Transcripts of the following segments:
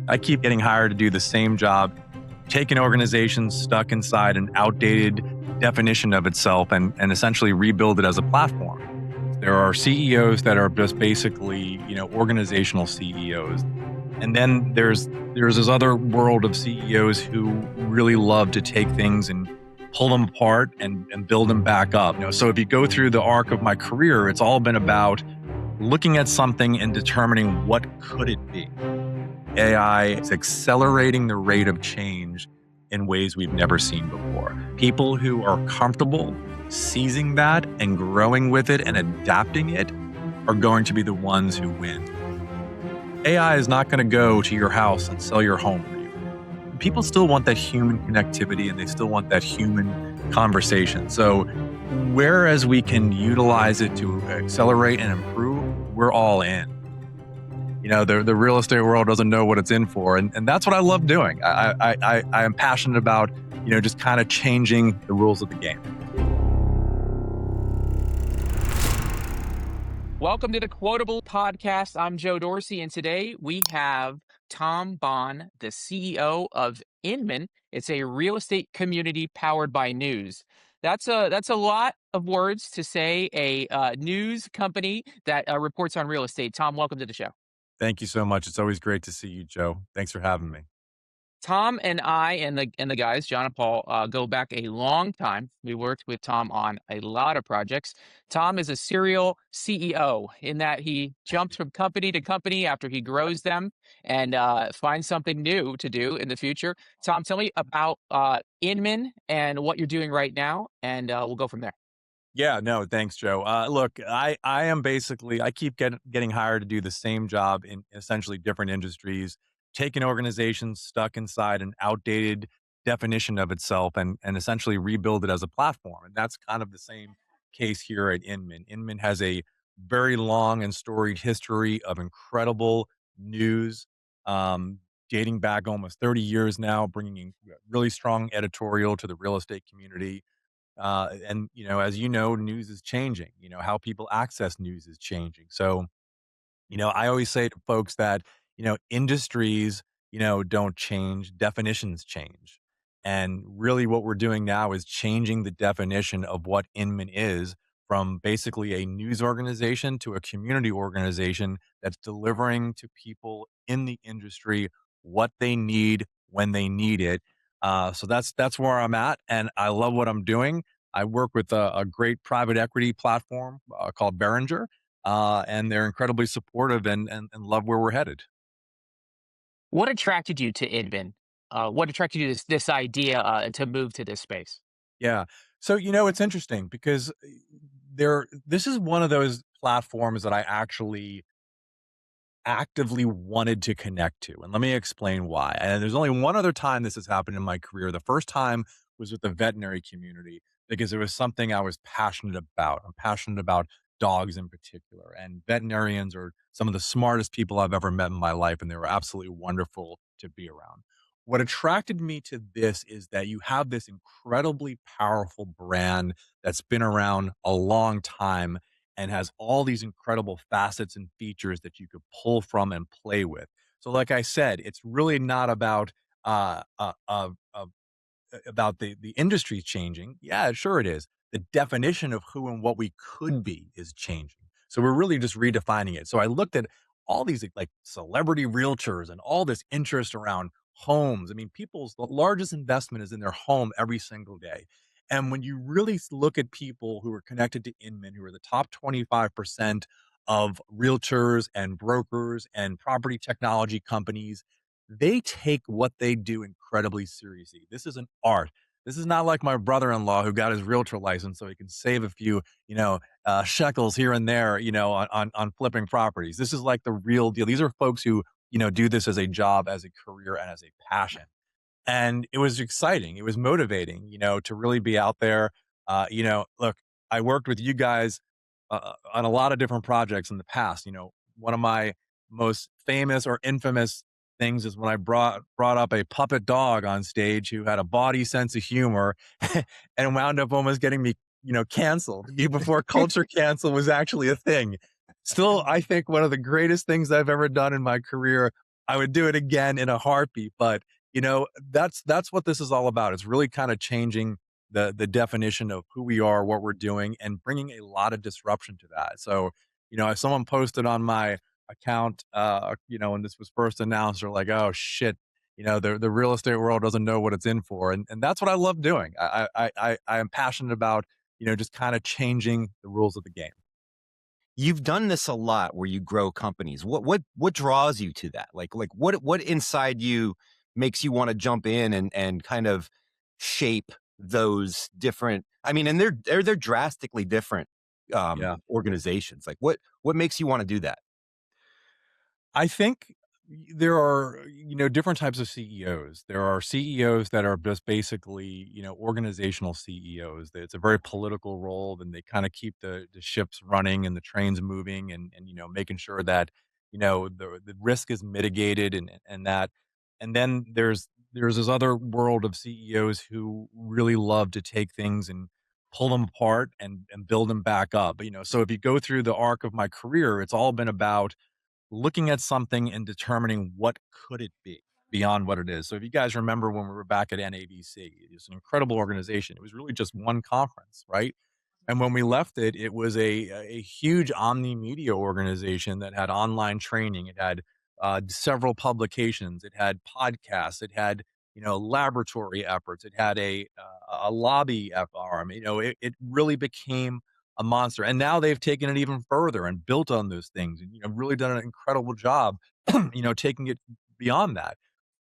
I keep getting hired to do the same job, take an organization stuck inside an outdated definition of itself and essentially rebuild it as a platform. There are CEOs that are just basically, organizational CEOs. And then there's this other world of CEOs who really love to take things and pull them apart and build them back up. So if you go through the arc of my career, it's all been about looking at something and determining what could it be. AI is accelerating the rate of change in ways we've never seen before. People who are comfortable seizing that and growing with it and adapting it are going to be the ones who win. AI is not going to go to your house and sell your home for you. People still want that human connectivity and they still want that human conversation. So whereas we can utilize it to accelerate and improve, we're all in. The real estate world doesn't know what it's in for. And that's what I love doing. I am passionate about, just kind of changing the rules of the game. Welcome to the Quotable podcast. I'm Joe Dorsey, and today we have Tom Bohn, the CEO of Inman. It's a real estate community powered by news. That's a lot of words to say, a news company that reports on real estate. Tom, welcome to the show. Thank you so much. It's always great to see you, Joe. Thanks for having me. Tom and I and the guys, John and Paul, go back a long time. We worked with Tom on a lot of projects. Tom is a serial CEO in that he jumps from company to company after he grows them and finds something new to do in the future. Tom, tell me about Inman and what you're doing right now, and we'll go from there. Yeah, no, thanks, Joe. Look, I am basically, I keep getting hired to do the same job in essentially different industries, take an organization stuck inside an outdated definition of itself and essentially rebuild it as a platform. And that's kind of the same case here at Inman. Inman has a very long and storied history of incredible news, um, dating back almost 30 years now, bringing in really strong editorial to the real estate community. As news is changing. How people access news is changing. So, I always say to folks that, industries, don't change, definitions change. And really what we're doing now is changing the definition of what Inman is from basically a news organization to a community organization that's delivering to people in the industry what they need when they need it. So that's where I'm at, and I love what I'm doing. I work with a great private equity platform called Behringer, and they're incredibly supportive and love where we're headed. What attracted you to Inman? What attracted you to this idea to move to this space? Yeah. So, it's interesting because this is one of those platforms that I actually actively wanted to connect to. And let me explain why. And there's only one other time this has happened in my career. The first time was with the veterinary community because it was something I was passionate about. I'm passionate about dogs in particular. And veterinarians are some of the smartest people I've ever met in my life. And they were absolutely wonderful to be around. What attracted me to this is that you have this incredibly powerful brand that's been around a long time and has all these incredible facets and features that you could pull from and play with. So, like I said, it's really not uh, uh, uh, uh, about the industry changing. Yeah, sure it is. The definition of who and what we could be is changing. So we're really just redefining it. So I looked at all these like celebrity realtors and all this interest around homes. I mean, people's the largest investment is in their home every single day. And when you really look at people who are connected to Inman, who are the top 25% of realtors and brokers and property technology companies, they take what they do incredibly seriously. This is an art. This is not like my brother-in-law who got his realtor license so he can save a few, shekels here and there, on flipping properties. This is like the real deal. These are folks who, do this as a job, as a career, and as a passion. And it was exciting. It was motivating, to really be out there. Look, I worked with you guys on a lot of different projects in the past. One of my most famous or infamous things is when I brought up a puppet dog on stage who had a body sense of humor and wound up almost getting me, canceled even before culture cancel was actually a thing. Still, I think one of the greatest things I've ever done in my career. I would do it again in a heartbeat. But that's what this is all about. It's really kind of changing the definition of who we are, what we're doing, and bringing a lot of disruption to that. So, if someone posted on my account, when this was first announced, they're like, "Oh shit." The real estate world doesn't know what it's in for, and that's what I love doing. I am passionate about just kind of changing the rules of the game. You've done this a lot where you grow companies. What draws you to that? Like what inside you makes you want to jump in and kind of shape those different, I mean, and they're drastically different Yeah. organizations. Like what makes you want to do that? I think there are, different types of CEOs. There are CEOs that are just basically, organizational CEOs. It's a very political role, and they kind of keep the ships running and the trains moving, and making sure that the risk is mitigated, and that. And then there's this other world of CEOs who really love to take things and pull them apart and build them back up. So if you go through the arc of my career, it's all been about looking at something and determining what could it be beyond what it is. So if you guys remember when we were back at NABC, it's an incredible organization. It was really just one conference, right? And when we left it, it was a huge omni media organization that had online training. It had several publications. It had podcasts. It had laboratory efforts. It had a lobby arm. It really became a monster. And now they've taken it even further and built on those things, and really done an incredible job. Taking it beyond that.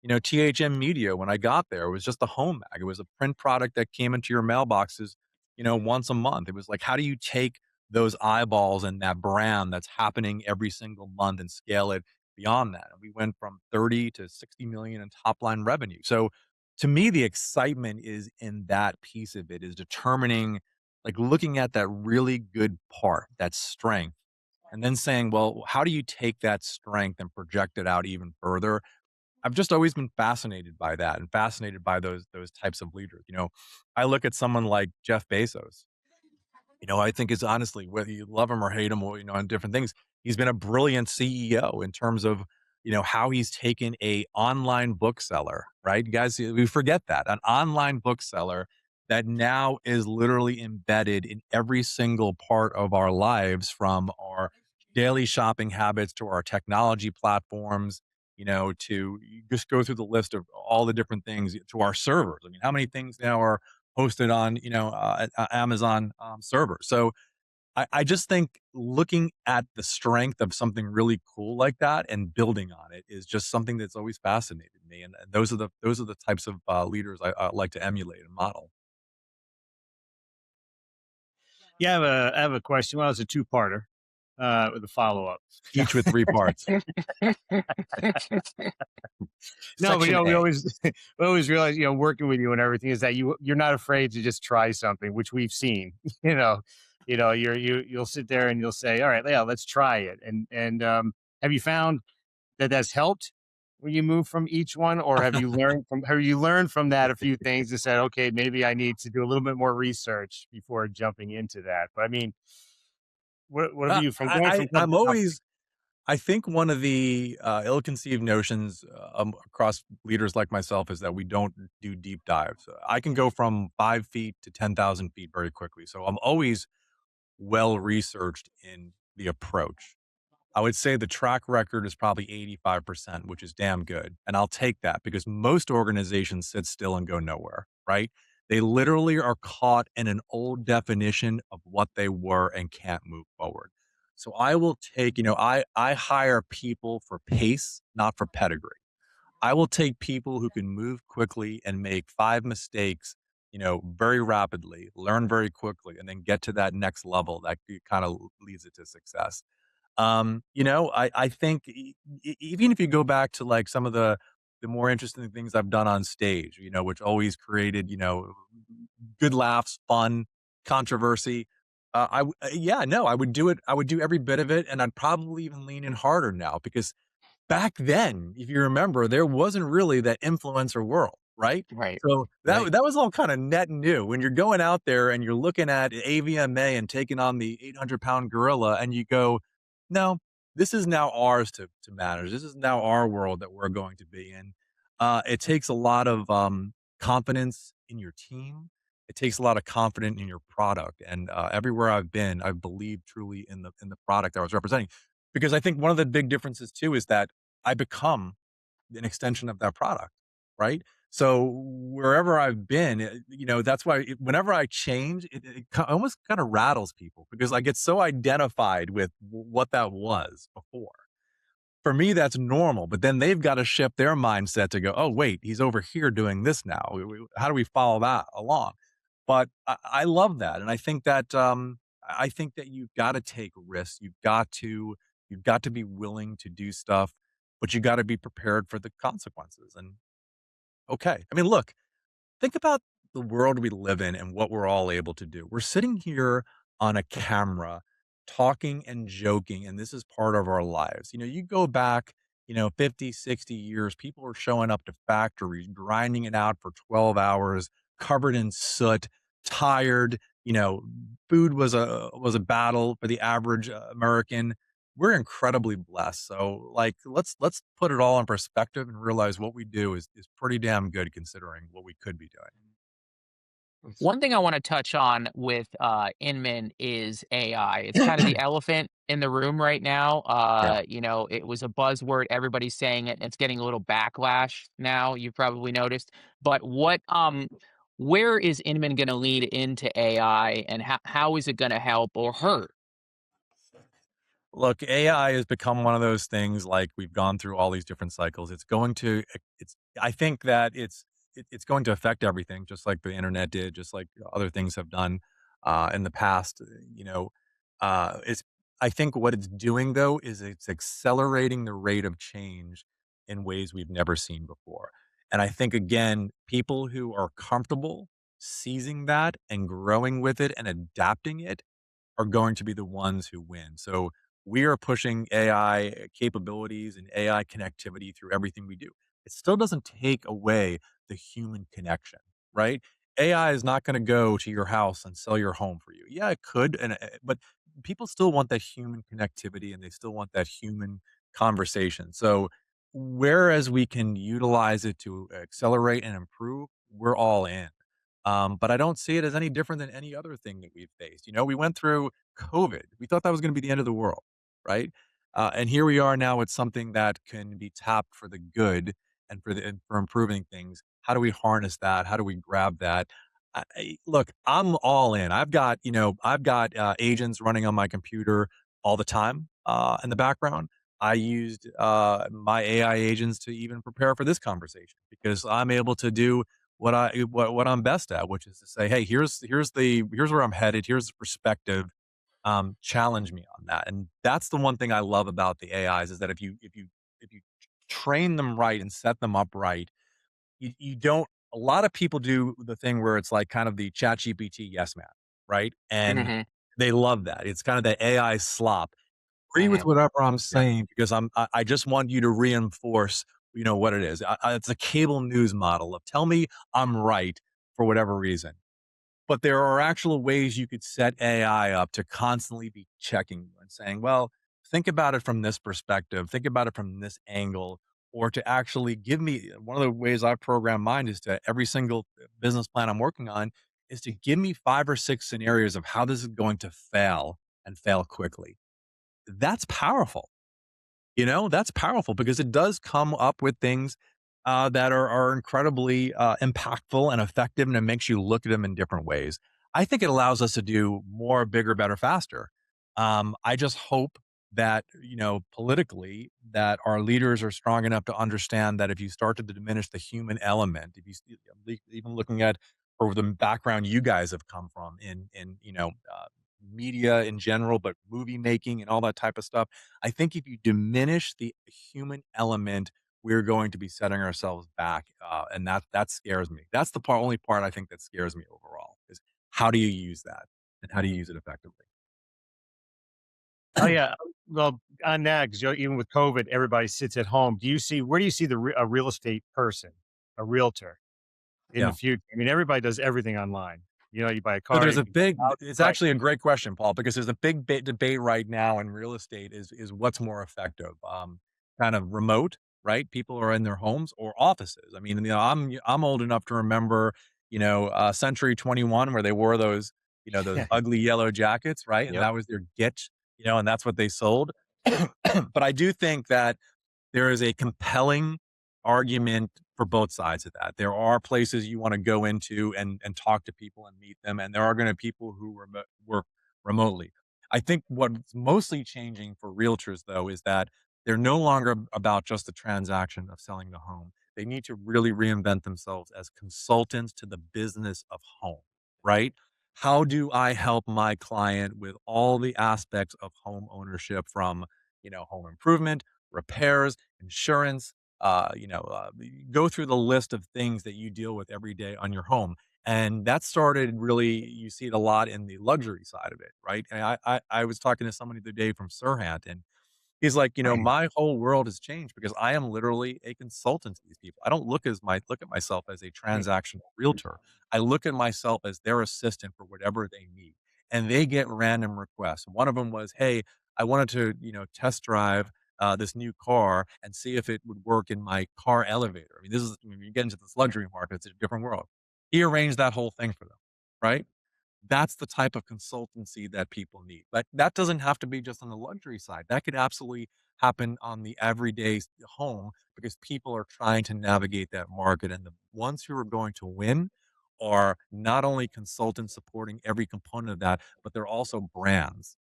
THM Media, when I got there, was just a home mag. It was a print product that came into your mailboxes once a month. It was like, how do you take those eyeballs and that brand that's happening every single month and scale it beyond that? And we went from 30 to 60 million in top line revenue. So to me, the excitement is in that piece of it, is determining, like, looking at that really good part, that strength, and then saying, well, how do you take that strength and project it out even further? I've just always been fascinated by that and fascinated by those types of leaders. I look at someone like Jeff Bezos. I think is honestly, whether you love him or hate him, or on different things, he's been a brilliant CEO in terms of how he's taken a online bookseller, right? Guys, we forget that an online bookseller that now is literally embedded in every single part of our lives, from our daily shopping habits to our technology platforms, to you just go through the list of all the different things, to our servers. I mean, how many things now are hosted on Amazon servers? So I just think looking at the strength of something really cool like that and building on it is just something that's always fascinated me, and those are the types of leaders I like to emulate and model. Yeah, I have a question. Well, it's a two-parter, with a follow-up. Each with three parts. No, but, Section we A. always we always realize, working with you and everything is that you're not afraid to just try something, which we've seen. You'll sit there and you'll say, "All right, yeah, let's try it." And have you found that that's helped when you move from each one, or have you learned from that a few things and said, "Okay, maybe I need to do a little bit more research before jumping into that." But I mean, what have you from going from I'm company to company? always I think one of the ill-conceived notions across leaders like myself is that we don't do deep dives. I can go from 5 feet to 10,000 feet very quickly. So I'm always well researched in the approach. I would say the track record is probably 85%, which is damn good. And I'll take that because most organizations sit still and go nowhere, right? They literally are caught in an old definition of what they were and can't move forward. So I will take, I hire people for pace, not for pedigree. I will take people who can move quickly and make five mistakes, very rapidly, learn very quickly, and then get to that next level that kind of leads it to success. I think even if you go back to like some of the more interesting things I've done on stage, which always created, good laughs, fun, controversy. Yeah, no, I would do it. I would do every bit of it, and I'd probably even lean in harder now because back then, if you remember, there wasn't really that influencer world, right? Right. So Right. that was all kind of net new. When you're going out there and you're looking at AVMA and taking on the 800-pound gorilla, and you go, no, this is now ours to manage. This is now our world that we're going to be in. It takes a lot of confidence in your team. It takes a lot of confidence in your product. And everywhere I've been, I've believed truly in the product I was representing, because I think one of the big differences too is that I become an extension of that product, right? So wherever I've been, that's why whenever I change, it almost kind of rattles people because I get so identified with what that was before. For me, that's normal, but then they've got to shift their mindset to go, oh, wait, he's over here doing this now. How do we follow that along? But I love that. And I think that you've got to take risks. You've got to be willing to do stuff, but you got to be prepared for the consequences. And okay. I mean, look, think about the world we live in and what we're all able to do. We're sitting here on a camera talking and joking, and this is part of our lives. You go back, 50, 60 years, people were showing up to factories, grinding it out for 12 hours, covered in soot, tired. Food was a battle for the average American. We're incredibly blessed. So, like, let's put it all in perspective and realize what we do is pretty damn good considering what we could be doing. One thing I want to touch on with Inman is AI. It's kind of the elephant in the room right now. Yeah. It was a buzzword, everybody's saying it, and it's getting a little backlash now. You've probably noticed. But where is Inman going to lead into AI, and how is it going to help or hurt? Look, AI has become one of those things, like, we've gone through all these different cycles. It's I think that it's going to affect everything just like the internet did, just like other things have done, in the past, it's I think what it's doing, though, is it's accelerating the rate of change in ways we've never seen before. And I think, again, people who are comfortable seizing that and growing with it and adapting it are going to be the ones who win. So we are pushing AI capabilities and AI connectivity through everything we do. It still doesn't take away the human connection, right? AI is not going to go to your house and sell your home for you. Yeah, it could, but people still want that human connectivity and they still want that human conversation. So whereas we can utilize it to accelerate and improve, we're all in. But I don't see it as any different than any other thing that we've faced. We went through COVID. We thought that was going to be the end of the world, right? And here we are now with something that can be tapped for the good and for improving things. How do we harness that? How do we grab that? Look, I'm all in. I've got agents running on my computer all the time in the background. I used my AI agents to even prepare for this conversation because I'm able to do what I'm best at, which is to say, hey, here's where I'm headed. Here's the perspective. Challenge me on that. And that's the one thing I love about the AIs is that if you train them right and set them up right, you don't a lot of people do the thing where it's like kind of the chat GPT yes man, right? And Hmm. they love that. It's kind of the AI slop. Agree with Hmm. whatever I'm Yeah. saying because I just want you to reinforce, what it is. It's a cable news model of tell me I'm right for whatever reason. But there are actual ways you could set AI up to constantly be checking you and saying, well, think about it from this perspective, think about it from this angle, or to actually give me one of the ways I program mine is to every single business plan I'm working on is to give me 5 or 6 scenarios of how this is going to fail and fail quickly. That's powerful. That's powerful because it does come up with things that are incredibly impactful and effective, and it makes you look at them in different ways. I think it allows us to do more, bigger, better, faster. I just hope that politically, that our leaders are strong enough to understand that if you start to diminish the human element, if even looking at or the background you guys have come from in media in general, but movie making and all that type of stuff. I think if you diminish the human element, we're going to be setting ourselves back, and that scares me. That's the only part I think that scares me overall is how do you use that and how do you use it effectively? Oh yeah. Well, on that, because even with COVID, everybody sits at home. Where do you see a real estate person, a realtor in the Yeah. future? I mean, everybody does everything online. You know, you buy a So car, there's you a can buy big a house, it's right? actually a great question, Paul, because there's a big debate right now in real estate is what's more effective, kind of remote, right? People are in their homes or offices. I mean, I'm old enough to remember, Century 21 where they wore those, those ugly yellow jackets, right? And Yep. that was their get, and that's what they sold. But I do think that there is a compelling argument for both sides of that. There are places you want to go into and talk to people and meet them, and there are going to be people who work remotely. I think what's mostly changing for realtors, though, is that they're no longer about just the transaction of selling the home. They need to really reinvent themselves as consultants to the business of home, right? How do I help my client with all the aspects of home ownership from, home improvement, repairs, insurance, go through the list of things that you deal with every day on your home. And that started really, you see it a lot in the luxury side of it, right? And I was talking to somebody the other day from Sirhan, and he's like, my whole world has changed because I am literally a consultant to these people. I don't look at myself as a transactional realtor. I look at myself as their assistant for whatever they need. And they get random requests. One of them was, hey, I wanted to, test drive this new car and see if it would work in my car elevator. I mean, this is when you get into this luxury market, it's a different world. He arranged that whole thing for them, right? That's the type of consultancy that people need. But that doesn't have to be just on the luxury side. That could absolutely happen on the everyday home because people are trying to navigate that market. And the ones who are going to win are not only consultants supporting every component of that, but they're also brands.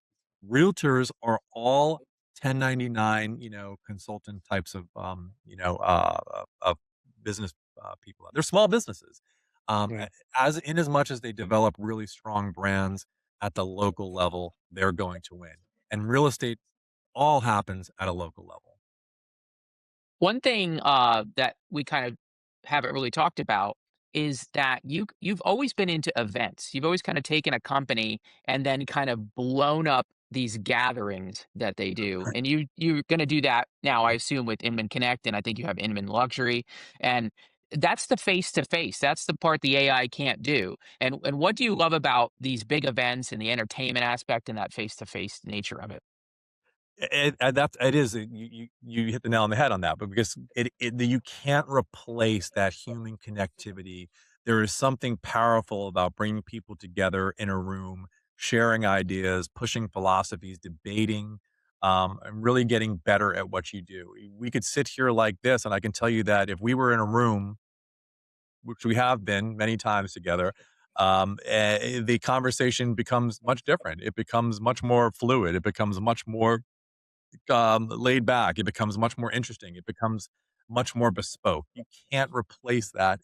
Realtors are all 1099, consultant types of, of business people. They're small businesses. Yeah. As in as much as they develop really strong brands at the local level, they're going to win. And real estate all happens at a local level. One thing that we kind of haven't really talked about is that you've always been into events. You've always kind of taken a company and then kind of blown up these gatherings that they do. And you're going to do that now, I assume, with Inman Connect, and I think you have Inman Luxury, and that's the face to face. That's the part the AI can't do. And what do you love about these big events and the entertainment aspect and that face to face nature of it? It is you hit the nail on the head on that, but because you can't replace that human connectivity. There is something powerful about bringing people together in a room, sharing ideas, pushing philosophies, debating, and really getting better at what you do. We could sit here like this, and I can tell you that if we were in a room, which we have been many times together, the conversation becomes much different. It becomes much more fluid. It becomes much more laid back. It becomes much more interesting. It becomes much more bespoke. You can't replace that.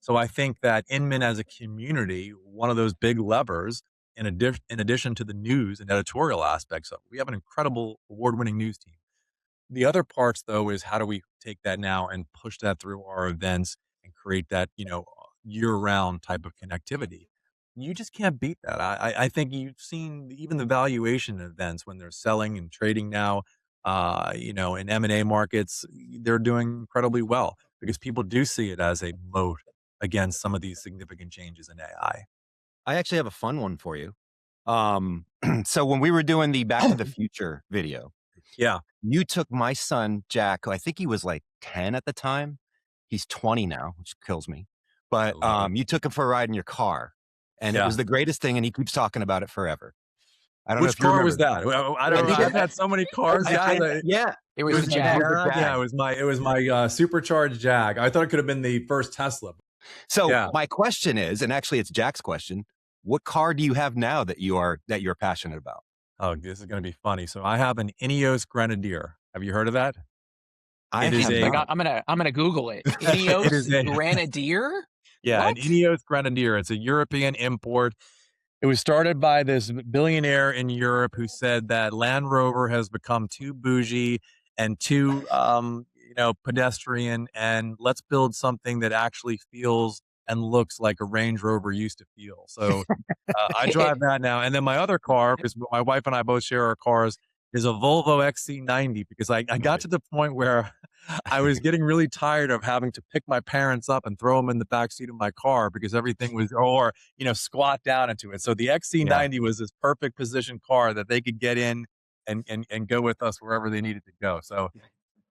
So I think that Inman as a community, one of those big levers, in addition to the news and editorial aspects of it, we have an incredible award-winning news team. The other parts, though, is how do we take that now and push that through our events and create that, year-round type of connectivity. You just can't beat that. I think you've seen even the valuation events when they're selling and trading now, in M&A markets, they're doing incredibly well because people do see it as a moat against some of these significant changes in AI. I actually have a fun one for you. So when we were doing the Back to the Future video, Yeah, you took my son, Jack, who I think he was like 10 at the time. He's 20 now, which kills me. I But love it. you took him for a ride in your car, and it Yeah. was the greatest thing, and he keeps talking about it forever. I don't know Which if you car remember was that. that? Well, I I don't know. think I've had so many cars, guys. yeah, It It was was the my Jag. Yeah, Jag. it was my supercharged Jag. I thought it could have been the first Tesla. So Yeah. my question is, and actually it's Jack's question, what car do you have now that you're passionate about? Oh, this is gonna be funny. So I have an Ineos Grenadier. Have you heard of that? I It is have I a not. got, I'm gonna Google it. it Ineos is a Grenadier? yeah, an What? Ineos Grenadier. It's a European import. It was started by this billionaire in Europe who said that Land Rover has become too bougie and too, pedestrian, and let's build something that actually feels and looks like a Range Rover used to feel. So I drive that now, and then my other car, because my wife and I both share our cars, is a Volvo XC90 because I got to the point where I was getting really tired of having to pick my parents up and throw them in the back seat of my car because everything was, or, squat down into it. So the Yeah. XC90 was this perfect position car that they could get in and go with us wherever they needed to go. So,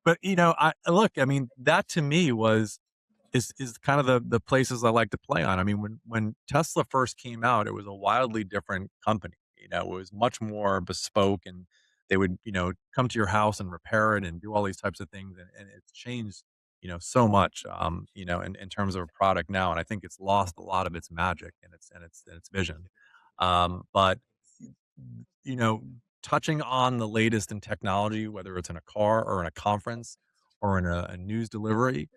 but I mean, that to me is kind of the places I like to play on. I mean, when Tesla first came out, it was a wildly different company. It was much more bespoke, and they would come to your house and repair it and do all these types of things, and it's changed so much in terms of a product now, and I think it's lost a lot of its magic and its vision. But you know, touching on the latest in technology, whether it's in a car or in a conference or in a news delivery,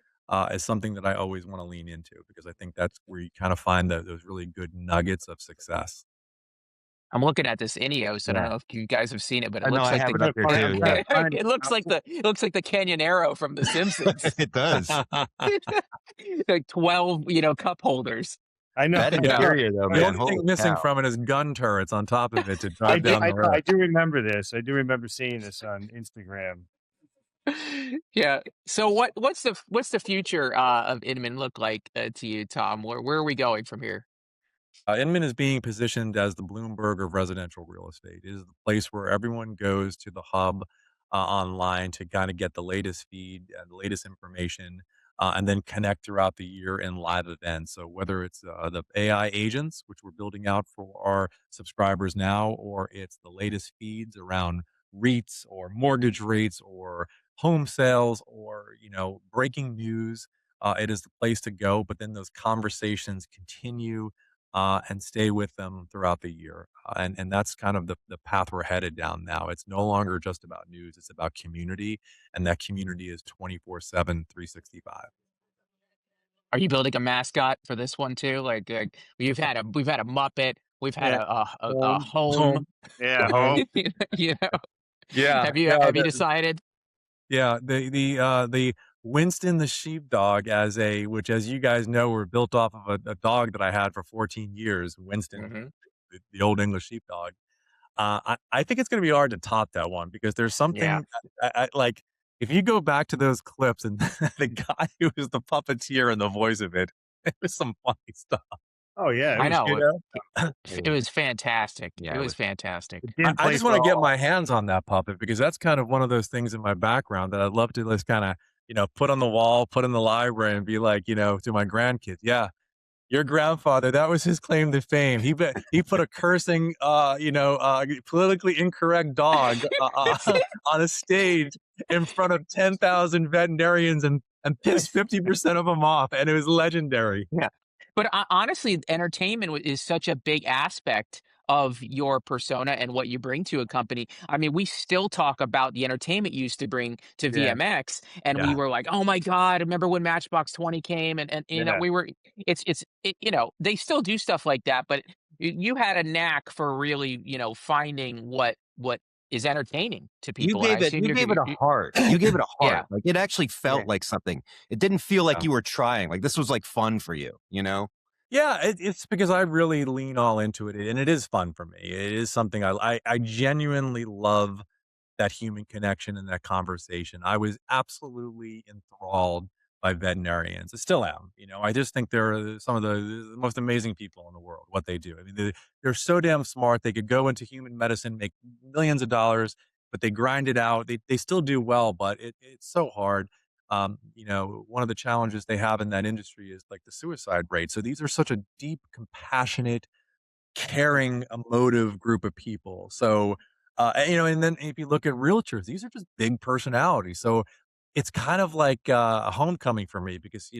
is something that I always want to lean into because I think that's where you kind of find those really good nuggets of success. I'm looking at this Ineos. I don't Yeah. know if you guys have seen it, but it I know looks I like have the it up there I'm too. trying Yeah. to find it it. looks like the Canyon Arrow from The Simpsons. It does. Like 12, cup holders. I know. That Yeah. interior though, The man, only thing holy missing cow. from it is gun turrets on top of it to I drive do. down the road. I do remember this. I do remember seeing this on Instagram. Yeah. So what's the future of Inman look like to you, Tom? Where are we going from here? Inman is being positioned as the Bloomberg of residential real estate. It is the place where everyone goes to the hub online to kind of get the latest feed and the latest information, and then connect throughout the year in live events. So whether it's the AI agents, which we're building out for our subscribers now, or it's the latest feeds around REITs or mortgage rates or home sales or breaking news, it is the place to go. But then those conversations continue and stay with them throughout the year. And that's kind of the path we're headed down now. It's no longer just about news, it's about community. And that community is 24/7, 365. Are you building a mascot for this one too? Like we've had a Muppet, we've had Yeah. a Home. home. Home. Yeah. Home. Home. you know, Yeah. have you decided? Yeah. The Winston the sheepdog which as you guys know, were built off of a dog that I had for 14 years, Winston, Hmm. the old English sheepdog. I think it's gonna be hard to top that one because there's Yeah, something like, if you go back to those clips and the guy who was the puppeteer and the voice of it, it was some funny stuff, Oh yeah. It I was you know. good. know? It was fantastic. Yeah, It it was was fantastic. It I didn't I play just for wanna get all. my hands on that puppet because that's kind of one of those things in my background that I'd love to just kinda, put on the wall, put in the library, and be like, to my grandkids, "Yeah, your grandfather, that was his claim to fame. He put a cursing, politically incorrect dog on a stage in front of 10,000 veterinarians and pissed 50% of them off, and it was legendary." Yeah. But honestly, entertainment is such a big aspect of your persona and what you bring to a company. I mean, we still talk about the entertainment you used to bring to Yeah, VMX, and we yeah. were like, "Oh my God, remember when Matchbox 20 came?" And Yeah. we were. They still do stuff like that, but you had a knack for really, finding what is entertaining to you people, and I gave it assume you gave it a heart. You gave it a yeah. heart. Like, it actually Yeah. felt like something. It didn't feel like Yeah. you were trying. Like, this was, like, fun for you, you know? Yeah, it's because I really lean all into it, and it is fun for me. It is something I genuinely love that human connection and that conversation. I was absolutely enthralled by veterinarians. I still am. I just think they're some of the most amazing people in the world, what they do. I mean, they're so damn smart. They could go into human medicine, make millions of dollars, but they grind it out. They still do well, but it's so hard. One of the challenges they have in that industry is like the suicide rate. So these are such a deep, compassionate, caring, emotive group of people. So, and then if you look at realtors, these are just big personalities. So it's kind of like a homecoming for me because,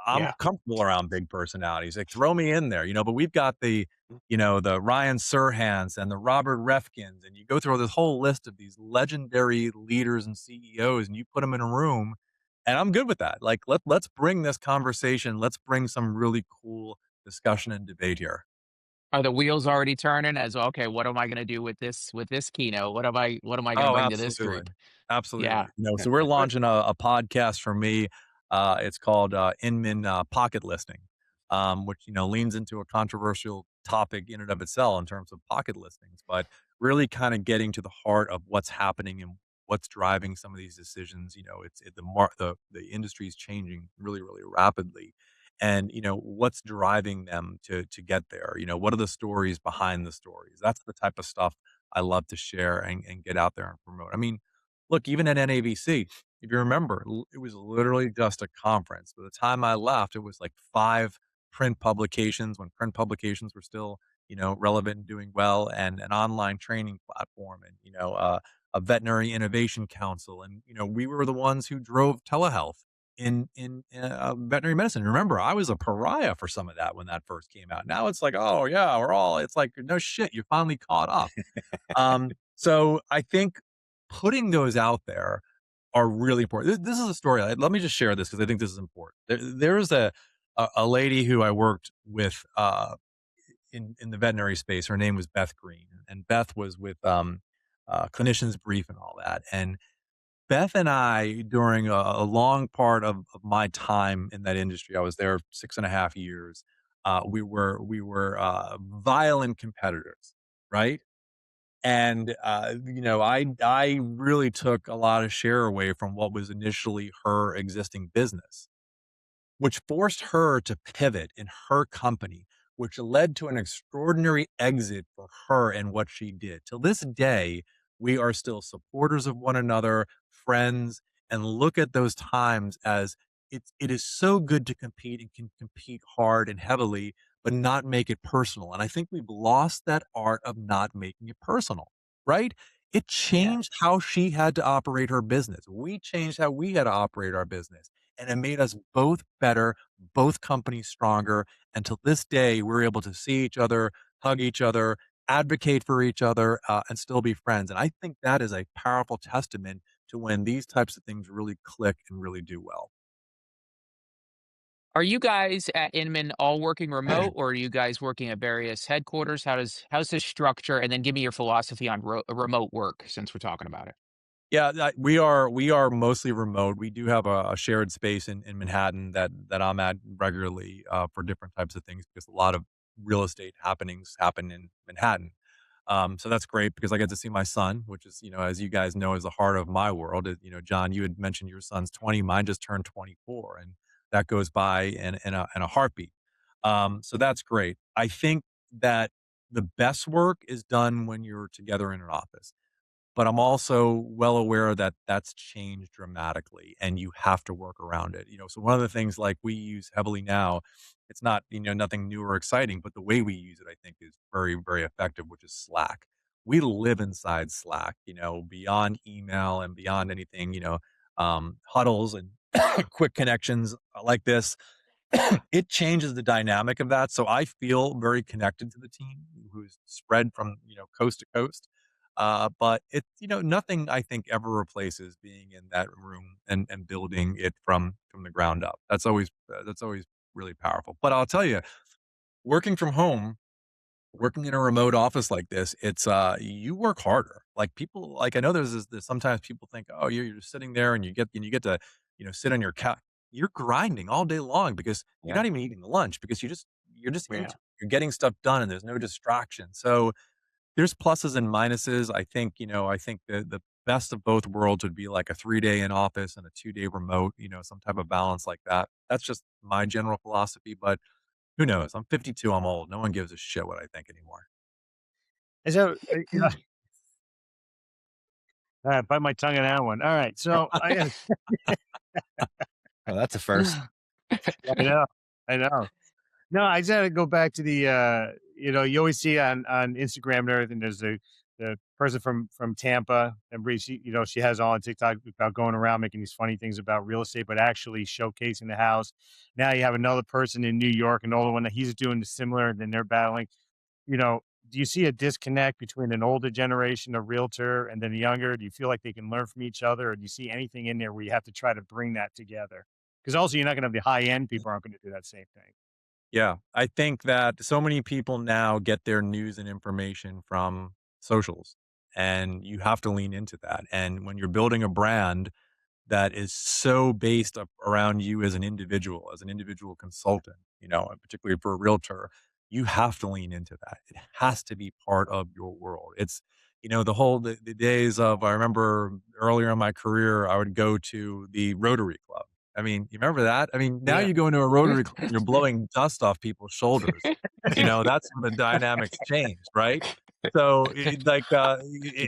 I'm Yeah. comfortable around big personalities. Like throw me in there, but we've got the Ryan Serhants and the Robert Refkins, and you go through this whole list of these legendary leaders and CEOs, and you put them in a room, and I'm good with that. Like let's bring this conversation. Let's bring some really cool discussion and debate here. Are the wheels already turning as, "Okay, what am I gonna do with this keynote? What am I gonna Oh, bring to this absolutely. group?" Absolutely. Yeah. So we're launching a podcast for me. It's called Inman Pocket Listing, which, leans into a controversial topic in and of itself in terms of pocket listings, but really kind of getting to the heart of what's happening and what's driving some of these decisions. The industry is changing really, really rapidly. And, what's driving them to get there? What are the stories behind the stories? That's the type of stuff I love to share and get out there and promote. I mean, look, even at NABC, if you remember, it was literally just a conference. By the time I left, it was like 5 print publications when print publications were still, relevant and doing well, and an online training platform, and, a veterinary innovation council. And, we were the ones who drove telehealth in veterinary medicine. Remember, I was a pariah for some of that when that first came out. Now it's like, "Oh, yeah, it's like, no shit, you finally caught up." So I think putting those out there are really important. This is a story. Let me just share this because I think this is important. There's a lady who I worked with in the veterinary space. Her name was Beth Green, and Beth was with Clinicians Brief and all that. And Beth and I, during a long part of my time in that industry, I was there 6.5 years. We were violent competitors, right? And, I really took a lot of share away from what was initially her existing business, which forced her to pivot in her company, which led to an extraordinary exit for her and what she did. Till this day, we are still supporters of one another, friends, and look at those times as it is so good to compete and can compete hard and heavily, but not make it personal. And I think we've lost that art of not making it personal, right? It Yeah. changed how she had to operate her business. We changed how we had to operate our business, and it made us both better, both companies stronger. And to this day, we're able to see each other, hug each other, advocate for each other, and still be friends. And I think that is a powerful testament to when these types of things really click and really do well. Are you guys at Inman all working remote, or are you guys working at various headquarters? How's this structure? And then give me your philosophy on remote work, since we're talking about it. Yeah, we are mostly remote. We do have a shared space in Manhattan that I'm at regularly for different types of things because a lot of real estate happenings happen in Manhattan. So that's great because I get to see my son, which is, as you guys know, is the heart of my world. John, you had mentioned your son's 20, mine just turned 24, and that goes by in a heartbeat. So that's great. I think that the best work is done when you're together in an office, but I'm also well aware that that's changed dramatically and you have to work around it. So one of the things like we use heavily now, it's not, nothing new or exciting, but the way we use it, I think is very, very effective, which is Slack. We live inside Slack, beyond email and beyond anything, huddles and quick connections like this. It changes the dynamic of that. So I feel very connected to the team who's spread from, coast to coast. But nothing I think ever replaces being in that room and building it from the ground up. That's always really powerful. But I'll tell you, working from home, working in a remote office like this, it's you work harder. Like people, like I know there's sometimes people think, oh, you're just sitting there and you get to sit on your couch. You're grinding all day long because you're Yeah. not even eating lunch because you're just Yeah. into it. You're getting stuff done and there's no distraction. So there's pluses and minuses. I think the best of both worlds would be like a 3-day in office and a 2-day remote, some type of balance like that. That's just my general philosophy, but who knows? I'm 52, I'm old. No one gives a shit what I think anymore. And so, bite my tongue on that one. All right. So Oh, that's a first. I know. I know. No, I just had to go back to you always see on Instagram and everything, there's the person from Tampa, and she has all on TikTok about going around making these funny things about real estate, but actually showcasing the house. Now you have another person in New York, an older one that he's doing the similar, and then they're battling. You know, do you see a disconnect between an older generation of realtor and then the younger? Do you feel like they can learn from each other, or do you see anything in there where you have to try to bring that together? Because also you're not going to have the high end people aren't going to do that same thing. Yeah, I think that so many people now get their news and information from socials, and you have to lean into that. And when you're building a brand that is so based around you as an individual consultant, and particularly for a realtor, you have to lean into that. It has to be part of your world. the days of, I remember earlier in my career, I would go to the Rotary Club. I mean, you remember that? I mean, now Yeah. you go into a Rotary Club and you're blowing dust off people's shoulders. That's when the dynamics changed, right? So,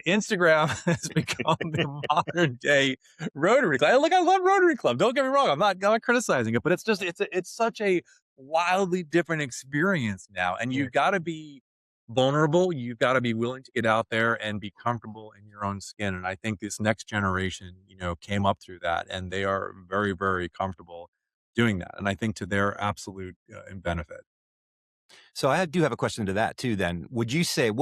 Instagram has become the modern day Rotary Club. Look, I love Rotary Club. Don't get me wrong. I'm not criticizing it, but it's such a wildly different experience now, and Yeah. you've got to be vulnerable. You've got to be willing to get out there and be comfortable in your own skin. And I think this next generation, came up through that, and they are very, very comfortable doing that. And I think to their absolute benefit. So I do have a question to that too. Then, what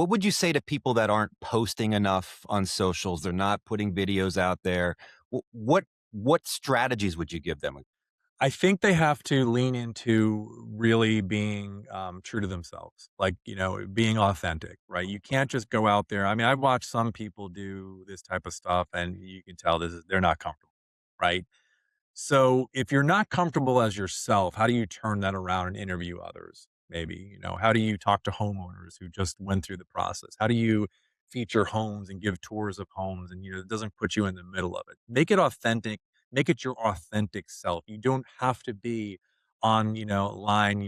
would you say to people that aren't posting enough on socials? They're not putting videos out there. What strategies would you give them? I think they have to lean into really being true to themselves, like, being authentic, right? You can't just go out there. I mean, I've watched some people do this type of stuff, and you can tell they're not comfortable, right? So if you're not comfortable as yourself, how do you turn that around and interview others? Maybe, how do you talk to homeowners who just went through the process? How do you feature homes and give tours of homes, and, it doesn't put you in the middle of it? Make it authentic, make it your authentic self. You don't have to be on, line,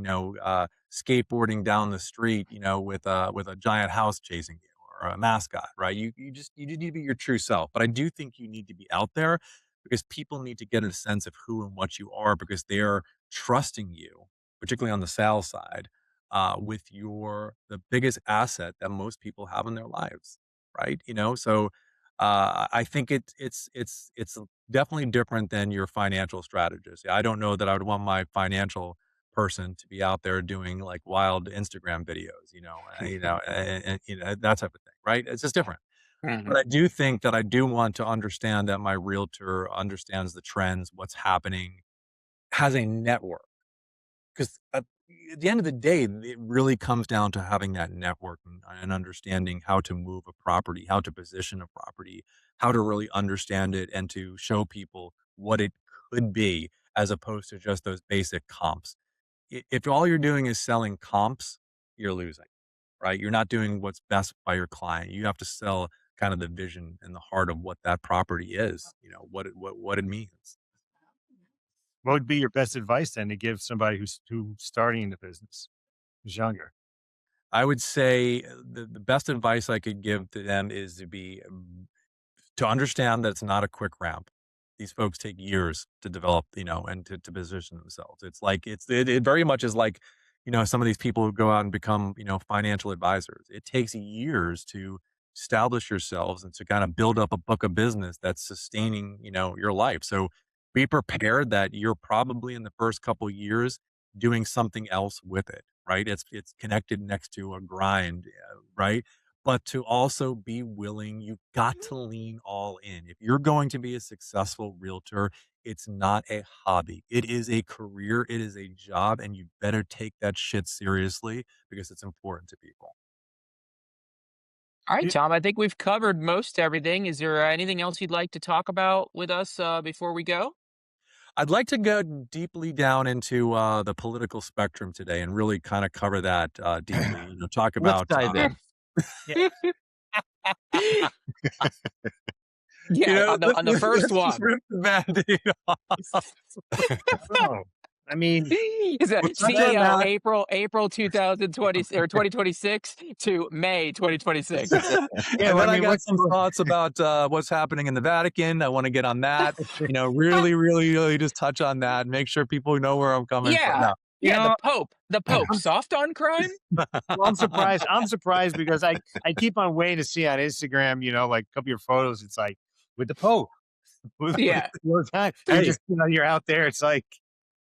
skateboarding down the street, with a giant house chasing you or a mascot, right? You need to be your true self. But I do think you need to be out there because people need to get a sense of who and what you are, because they're trusting you, particularly on the sales side, with the biggest asset that most people have in their lives, right? So I think it's definitely different than your financial strategist. I don't know that I would want my financial person to be out there doing like wild Instagram videos, and that type of thing, right? It's just different. Mhm. But I do think that I do want to understand that my realtor understands the trends, what's happening, has a network. Because at the end of the day, it really comes down to having that network and understanding how to move a property, how to position a property, how to really understand it and to show people what it could be as opposed to just those basic comps. If all you're doing is selling comps, you're losing, right? You're not doing what's best by your client. You have to sell kind of the vision and the heart of what that property is, what it means. What would be your best advice then to give somebody who's starting in the business, who's younger? I would say the best advice I could give to them is to understand that it's not a quick ramp. These folks take years to develop, and to position themselves. It's like it very much is like, some of these people who go out and become, financial advisors. It takes years to establish yourselves and to kind of build up a book of business that's sustaining, your life. So be prepared that you're probably in the first couple years doing something else with it, right? It's connected next to a grind, right? But to also be willing, you've got to lean all in. If you're going to be a successful realtor, it's not a hobby. It is a career, it is a job, and you better take that shit seriously because it's important to people. All right, Yeah. Tom, I think we've covered most everything. Is there anything else you'd like to talk about with us before we go? I'd like to go deeply down into the political spectrum today and really kind of cover that deeply. Talk Let's about dive in. Yeah. Yeah, on the first let's just one. rip the Band-Aid off. Oh, I mean, Is a We'll touch on CEO that. April 2020 or 2026 to May 2026. yeah. And Well, then I I mean, got some thoughts about what's happening in the Vatican. I want to get on that. Really, really, really just touch on that. Make sure people know where I'm coming from. Yeah. No. you Yeah, the know, Pope. The Pope. I'm, Soft on crime? well, I'm surprised. I'm surprised because I keep on waiting to see on Instagram, like a couple of your photos. It's like with the Pope. With Yeah. your time. You're Hey, just, you're out there. It's like,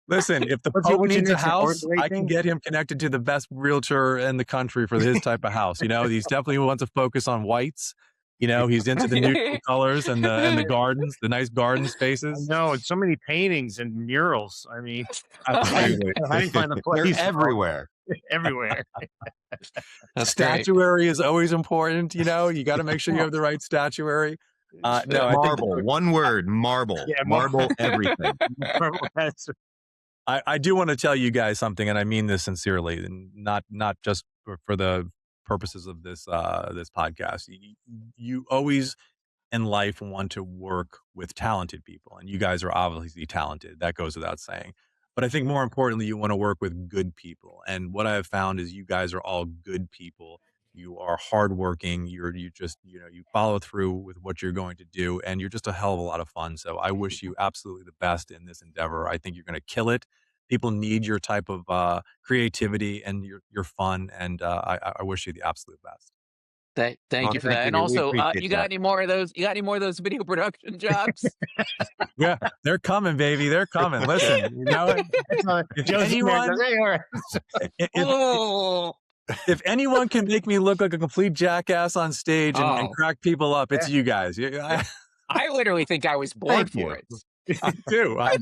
listen, if the what's your Pope what's your needs a next house, I can rating? get him connected to the best realtor in the country for his type of house. He's definitely wants to focus on whites. He's into the neutral colors and the gardens, the nice garden I spaces. know, it's so many paintings and murals. I mean, Absolutely. I didn't find the They're place everywhere. everywhere. That's great. Statuary is always important. You got to make sure you have the right statuary. No, I think Marble. One word. Marble. Yeah, Marble. Everything. that's I do want to tell you guys something, and I mean this sincerely, and not just for the purposes of this this podcast. You always in life want to work with talented people, and you guys are obviously talented. That goes without saying. But I think more importantly, you want to work with good people. And what I have found is you guys are all good people. You are hardworking. You just, you follow through with what you're going to do, and you're just a hell of a lot of fun. So I wish you absolutely the best in this endeavor. I think you're going to kill it. People need your type of creativity and your fun, and I wish you the absolute best. Thank Well, you for thank that. And you. We also, appreciate you got that. any more of those? You got any more of those video production jobs? Yeah, they're coming, baby. They're coming. Listen, if Joe's in there, anyone, goes, "Hey, all right." if, Oh, if anyone can make me look like a complete jackass on stage and oh, crack people up, it's Yeah. you guys. I literally think I was born Thank for you. it. I do. I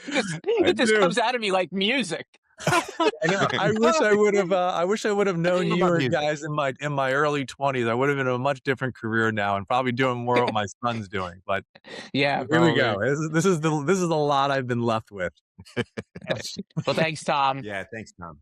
It just do. comes out of me like music. I know. I wish I would have. I wish I would have known How you about or music? guys in my early 20s. I would have been in a much different career now, and probably doing more what my son's doing. But Yeah, here we probably. go. This is the lot I've been left with. Well, thanks, Tom. Yeah, thanks, Tom.